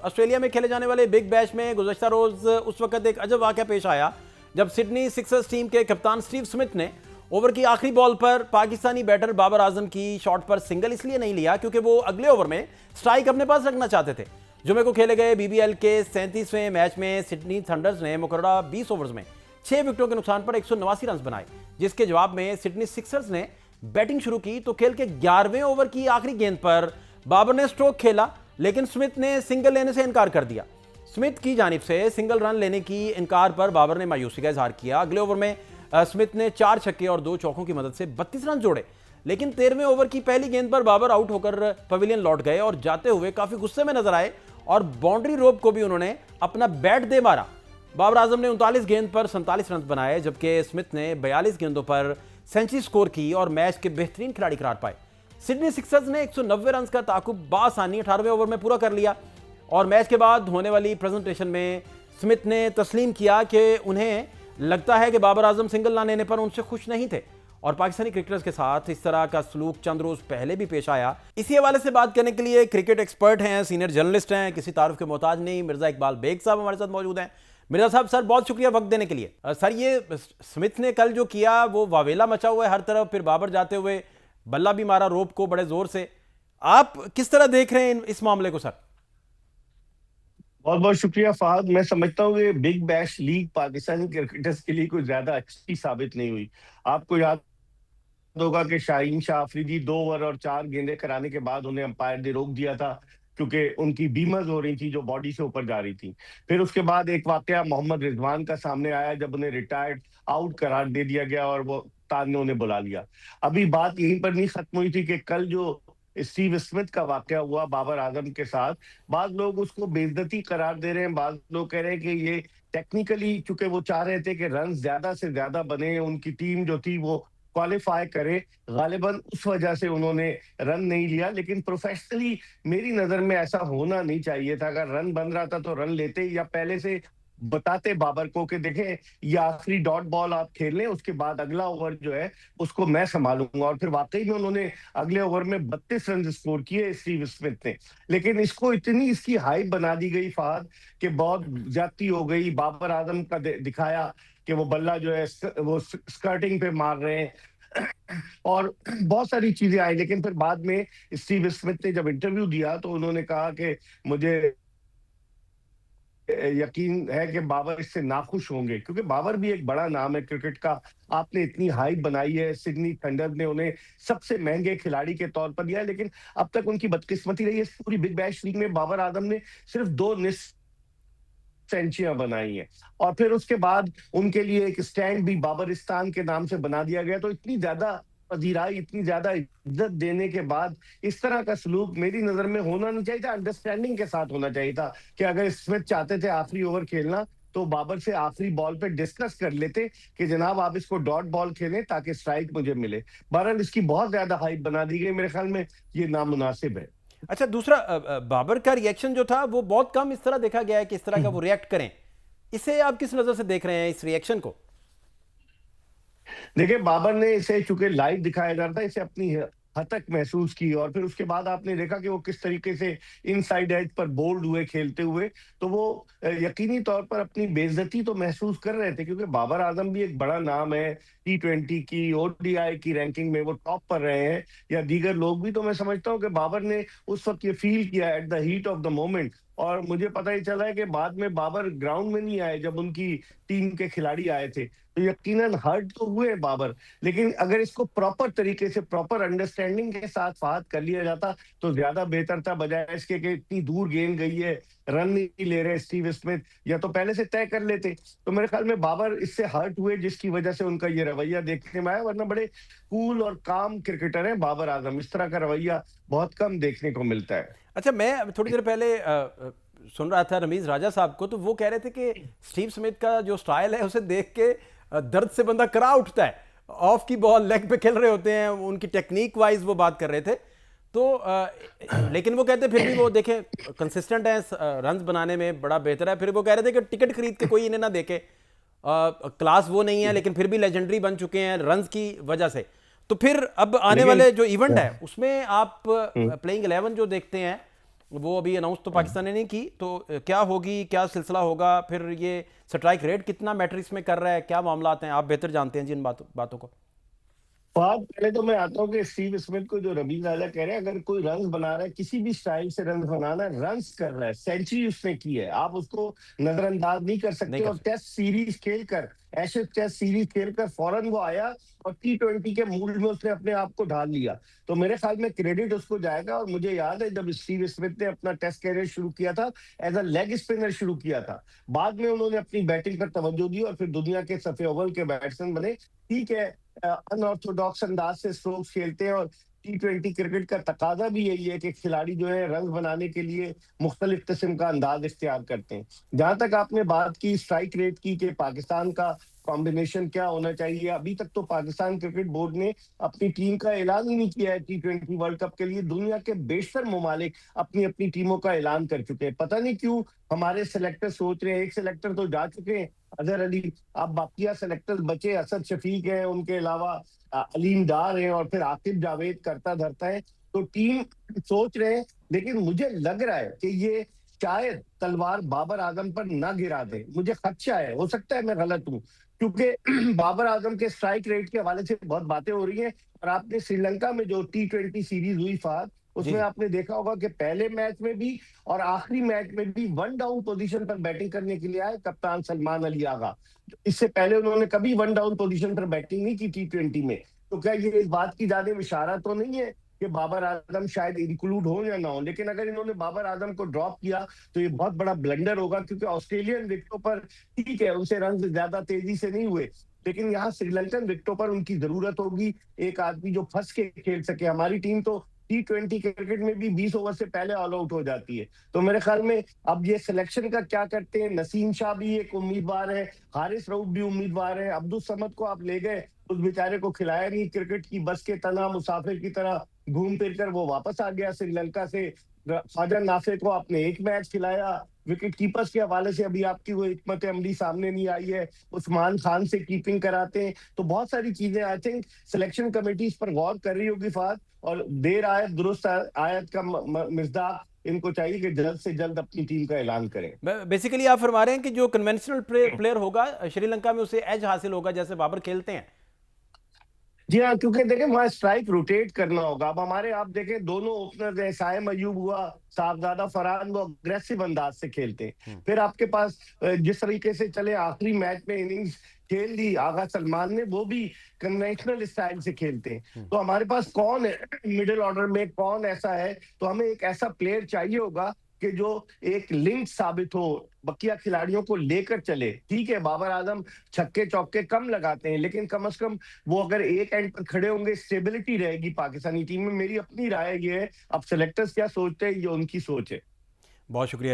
Australia में खेले जाने वाले बिग बैश में गुज़श्ता रोज उस वक्त एक अजब वाक़या पेश आया जब सिडनी सिक्सर्स टीम के कप्तान स्टीव स्मिथ ने ओवर की आखिरी बॉल पर पाकिस्तानी बैटर बाबर आजम की शॉट पर सिंगल इसलिए नहीं लिया क्योंकि वो अगले ओवर में स्ट्राइक अपने पास रखना चाहते थे। जुमे को खेले गए बीबीएल के 37वें मैच में सिडनी थंडर्स ने मुकर्ररा 20 ओवर्स में 6 विकेटों के नुकसान पर 189 रन बनाए, जिसके जवाब में सिडनी सिक्सर्स ने बैटिंग शुरू की तो खेल के 11वें ओवर की आखिरी गेंद पर बाबर ने स्ट्रोक खेला, लेकिन स्मिथ ने सिंगल लेने से इनकार कर दिया। स्मिथ की जानिब से सिंगल रन लेने की इनकार पर बाबर ने मायूसी का इजहार किया। अगले ओवर में स्मिथ ने 4 छक्के और 2 चौकों की मदद से 32 रन जोड़े, लेकिन 13वें ओवर की पहली गेंद पर बाबर आउट होकर पवेलियन लौट गए और जाते हुए काफी गुस्से में नजर आए और बाउंड्री रोप को भी उन्होंने अपना बैट दे मारा। बाबर आजम ने 39 गेंद पर 47 रन बनाए, जबकि स्मिथ ने 42 गेंदों पर सेंचुरी स्कोर की और मैच के बेहतरीन खिलाड़ी करार पाए। सिडनी सिक्सर्स ने 190 रन का ताकुब बासानी 18वें ओवर में पूरा कर लिया और मैच के बाद होने वाली प्रेजेंटेशन में स्मिथ ने तस्लीम किया कि उन्हें लगता है कि बाबर आजम सिंगल ना लेने पर उनसे खुश नहीं थे और पाकिस्तानी क्रिकेटर्स के साथ इस तरह का सलूक चंद रोज पहले भी पेश आया। इसी हवाले से बात करने के लिए क्रिकेट एक्सपर्ट हैं, सीनियर जर्नलिस्ट हैं, किसी तारुफ के मोहताज नहीं, मिर्जा इकबाल बेग साहब हमारे साथ मौजूद हैं। मिर्जा साहब, सर बहुत शुक्रिया वक्त देने के लिए। सर, ये स्मिथ ने कल जो किया वो वावेला मचा हुआ है हर तरफ, फिर बाबर जाते हुए बल्ला भी मारा रोप को बड़े जोर से। आप किस तरह देख रहे हैं इस मामले को सर? बहुत बहुत शुक्रिया फहद। मैं समझता हूँ कि big bash league Pakistani cricketers के लिए कोई ज्यादा अच्छी साबित नहीं हुई। आपको याद होगा कि शाहीन शाह अफरीदी 2 ओवर और 4 गेंदें कराने के बाद उन्हें अंपायर ने रोक दिया था क्योंकि उनकी बीमर्स हो रही थी जो बॉडी से ऊपर जा रही थी। फिर उसके बाद एक वाकया मोहम्मद रिजवान का सामने आया जब उन्हें रिटायर्ड आउट करार दे दिया गया और वो तान ने उन्हें बुला लिया। अभी बात यहीं पर नहीं खत्म हुई थी कि कल जो स्टीव स्मिथ का वाकया हुआ बाबर आजम के साथ, बाद लोग उसको बेइज्जती करार दे रहे हैं, बाद लोग कह रहे हैं कि ये टेक्निकली चूंकि वो चाह रहे थे कि रन ज्यादा से ज्यादा बने, उनकी टीम जो थी वो क्वालिफाई करे, गालिबन उस वजह से उन्होंने रन नहीं लिया। लेकिन प्रोफेशनली मेरी नजर में ऐसा होना नहीं चाहिए था। अगर रन बन रहा था तो रन लेते या पहले से बताते बाबर को कि देखें ये आखिरी डॉट बॉल आप खेल लें, उसके बाद अगला ओवर जो है उसको मैं संभालूंगा। और फिर वाकई में उन्होंने अगले ओवर में 32 रन स्कोर किए स्टीव स्मिथ ने। लेकिन इसको इतनी इसकी हाइप बना दी गई फहद कि बहुत ज्यादती हो गई। बाबर आजम का दिखाया कि वो बल्ला जो है वो स्कर्टिंग पे मार रहे हैं और बहुत सारी चीजें आई। लेकिन फिर बाद में स्टीव स्मिथ ने जब इंटरव्यू दिया तो उन्होंने कहा कि मुझे यकीन है कि बाबर इससे नाखुश होंगे, क्योंकि बाबर भी एक बड़ा नाम है क्रिकेट का। आपने इतनी हाइप बनाई है, सिडनी थंडर ने उन्हें सबसे महंगे खिलाड़ी के तौर पर लिया, लेकिन अब तक उनकी बदकिस्मती रही है। पूरी बिग बैश लीग में बाबर आजम ने सिर्फ 2 सेंचुरियां बनाई हैं और फिर उसके बाद उनके लिए एक स्टैंड भी बाबरिस्तान के नाम से बना दिया गया। तो इतनी ज्यादा पजीराई, इतनी ज्यादा इज्जत देने के बाद इस तरह का सलूक मेरी नजर में होना नहीं चाहिए था। अंडरस्टैंडिंग के साथ होना चाहिए था कि अगर स्मिथ चाहते थे आखिरी ओवर खेलना तो बाबर से आखिरी बॉल पे डिस्कस कर लेते कि जनाब आप इसको डॉट बॉल खेलें ताकि स्ट्राइक मुझे मिले। बहरहाल इसकी बहुत ज्यादा हाइप बना दी गई, मेरे ख्याल में ये नामुनासिब है। अच्छा, दूसरा बाबर का रिएक्शन जो था वो बहुत कम इस तरह देखा गया है कि इस तरह का वो रिएक्ट करें। इसे आप किस नजर से देख रहे हैं इस रिएक्शन को? देखिए, बाबर ने इसे चूंकि लाइव दिखाया जा रहा था, इसे अपनी हतक महसूस की और फिर उसके बाद आपने देखा कि वो किस तरीके से इनसाइड एज पर बोल्ड हुए खेलते हुए, तो वो यकीनी तौर पर अपनी बेइज्जती तो महसूस कर रहे थे, क्योंकि बाबर आजम भी एक बड़ा नाम है। T20 की, ODI की रैंकिंग में वो टॉप पर रहे हैं, या दीगर लोग भी। तो मैं समझता हूँ कि बाबर ने उस वक्त ये फील किया at the heat of the moment. और मुझे पता ही चला है कि बाद में बाबर ग्राउंड में नहीं आए जब उनकी टीम के खिलाड़ी आए थे, तो यकीनन हर्ट तो हुए बाबर। लेकिन अगर इसको प्रॉपर तरीके से, प्रॉपर अंडरस्टैंडिंग के साथ बात कर लिया जाता तो ज्यादा बेहतर था, बजाय इसके कि इतनी दूर गेंद गई है, रन नहीं ले रहे स्टीव स्मिथ, या तो पहले से तय कर लेते। तो मेरे ख्याल में बाबर इससे हर्ट हुए, जिसकी वजह से उनका ये रवैया देखने में आया। वरना बड़े कूल और काम क्रिकेटर हैं बाबर आजम, इस तरह का रवैया बहुत कम देखने को मिलता है। अच्छा, मैं थोड़ी देर पहले सुन रहा था रमीज राजा साहब को, तो वो कह रहे थे कि स्टीव स्मिथ का जो स्टाइल है उसे देख के दर्द से बंदा करा उठता है। ऑफ की बॉल लेग पे खेल रहे होते हैं, उनकी टेक्निक वाइज वो बात कर रहे थे। तो लेकिन वो कहते फिर भी वो देखें कंसिस्टेंट है, रन्स बनाने में बड़ा बेहतर है। फिर वो कह रहे थे कि टिकट खरीद के कोई इन्हें ना देखे, क्लास वो नहीं है, लेकिन फिर भी लेजेंडरी बन चुके हैं रन्स की वजह से। तो फिर अब आने वाले जो इवेंट है उसमें आप प्लेइंग 11 जो देखते हैं वो अभी अनाउंस तो पाकिस्तान ने नहीं की, तो क्या होगी, क्या सिलसिला होगा, फिर ये स्ट्राइक रेट कितना मैटर इसमें कर रहा है, क्या मामला हैं, आप बेहतर जानते हैं जिन बातों को। फहद, पहले तो मैं आता हूँ कि स्टीव स्मिथ को जो रबी राजा कह रहे हैं, अगर कोई रन बना रहा है, किसी भी स्टाइल से रन बनाना है, रन कर रहा है, सेंचुरी उसने की है, आप उसको नजरअंदाज नहीं कर नहीं सकते। कर और टेस्ट सीरीज खेलकर, एशेज टेस्ट सीरीज खेलकर फौरन वो आया और T20 के मूड में उसने अपने आप को ढाल लिया। तो मेरे ख्याल में क्रेडिट उसको जाएगा। और मुझे याद है जब स्टीव स्मिथ ने अपना टेस्ट कैरियर शुरू किया था, एज अ लेग स्पिनर शुरू किया था। बाद में उन्होंने अपनी बैटिंग पर तवज्जो दी और फिर दुनिया के सफे अव्वल के बैट्समैन बने। ठीक है, अनऑर्थोडॉक्स अंदाज से स्ट्रोक्स खेलते हैं और T20 क्रिकेट का तकाजा भी यही है कि खिलाड़ी जो है रन बनाने के लिए मुख्तलिफ किस्म का अंदाज इख्तियार करते हैं। जहां तक आपने बात की स्ट्राइक रेट की कि पाकिस्तान का कॉम्बिनेशन क्या होना चाहिए, अभी तक तो पाकिस्तान क्रिकेट बोर्ड ने अपनी टीम का ऐलान ही नहीं किया है। T20 वर्ल्ड कप के लिए दुनिया के बेशतर ममालिक अपनी अपनी टीमों का ऐलान कर चुके हैं। पता नहीं क्यों हमारे सिलेक्टर सोच रहे हैं, एक सिलेक्टर तो जा चुके हैं, अजहर अली, अब बाकिया सेलेक्टर्स बचे, असद शफीक है, उनके अलावा अलीम डार है और फिर आकिब जावेद करता धरता है। तो टीम सोच रहे हैं, लेकिन मुझे लग रहा है कि ये शायद तलवार बाबर आजम पर ना गिरा दे। मुझे खदशा है, हो सकता है मैं गलत हूं, क्योंकि बाबर आजम के स्ट्राइक रेट के हवाले से बहुत बातें हो रही हैं। और आपने श्रीलंका में जो T20 सीरीज हुई फाद, जी उसमें जी। आपने देखा होगा कि पहले मैच में भी और आखिरी मैच में भी वन डाउन पोजीशन पर बैटिंग करने के लिए आए कप्तान सलमान अली आगा। इससे पहले उन्होंने कभी वन डाउन पोजीशन पर बैटिंग नहीं की T20 में। तो क्या ये इस बात की जानिब इशारा तो नहीं है कि बाबर आजम शायद इंक्लूड हो या ना हो? लेकिन अगर इन्होंने बाबर आजम को ड्रॉप किया तो ये बहुत बड़ा ब्लंडर होगा, क्योंकि ऑस्ट्रेलियन विकेटों पर ठीक है उनसे रन ज्यादा तेजी से नहीं हुए, लेकिन यहाँ श्रीलंकन विकेटों पर उनकी जरूरत होगी, एक आदमी जो फंस के खेल सके। हमारी टीम तो T20 क्रिकेट में भी 20 ओवर से पहले ऑल आउट हो जाती है। तो मेरे ख्याल में अब ये सिलेक्शन का क्या करते हैं। नसीम शाह भी एक उम्मीदवार है, हारिस रऊफ भी उम्मीदवार है। अब्दुल समद को आप ले गए, उस बेचारे को खिलाया नहीं, क्रिकेट की बस के तना मुसाफिर की तरह घूम फिर कर वो वापस आ गया श्रीलंका से। ख्वाजा नाफे को आपने एक मैच खिलाया। विकेट कीपर्स के हवाले से अभी आपकी वो हिकमत अमली सामने नहीं आई है, उस्मान खान से कीपिंग कराते हैं। तो बहुत सारी चीजें आई थिंक सिलेक्शन कमेटी इस पर गौर कर रही होगी फाद। और देर आयत दुरुस्त आयत का मिसदाक, इनको चाहिए कि जल्द से जल्द अपनी टीम का ऐलान करें। बेसिकली आप फरमा रहे हैं कि जो कन्वेंशनल प्लेयर होगा श्रीलंका में, उसे एज हासिल होगा जैसे बाबर खेलते हैं। जी हाँ, क्योंकि देखें वहां स्ट्राइक रोटेट करना होगा। अब हमारे आप देखें दोनों ओपनर है, साइम अयूब हुआ, साहबजादा फरहान, वो अग्रेसिव अंदाज से खेलते हैं। फिर आपके पास जिस तरीके से चले आखिरी मैच में इनिंग्स खेल दी आगा सलमान ने, वो भी कन्वेंशनल स्टाइल से खेलते हैं। तो हमारे पास कौन है मिडिल ऑर्डर में, कौन ऐसा है? तो हमें एक ऐसा प्लेयर चाहिए होगा कि जो एक लिंक साबित हो, बकिया खिलाड़ियों को लेकर चले। ठीक है, बाबर आजम छक्के चौके कम लगाते हैं, लेकिन कम से कम वो अगर एक एंड पर खड़े होंगे, स्टेबिलिटी रहेगी पाकिस्तानी टीम में। मेरी अपनी राय ये है, अब सेलेक्टर्स क्या सोचते हैं ये उनकी सोच है। बहुत शुक्रिया।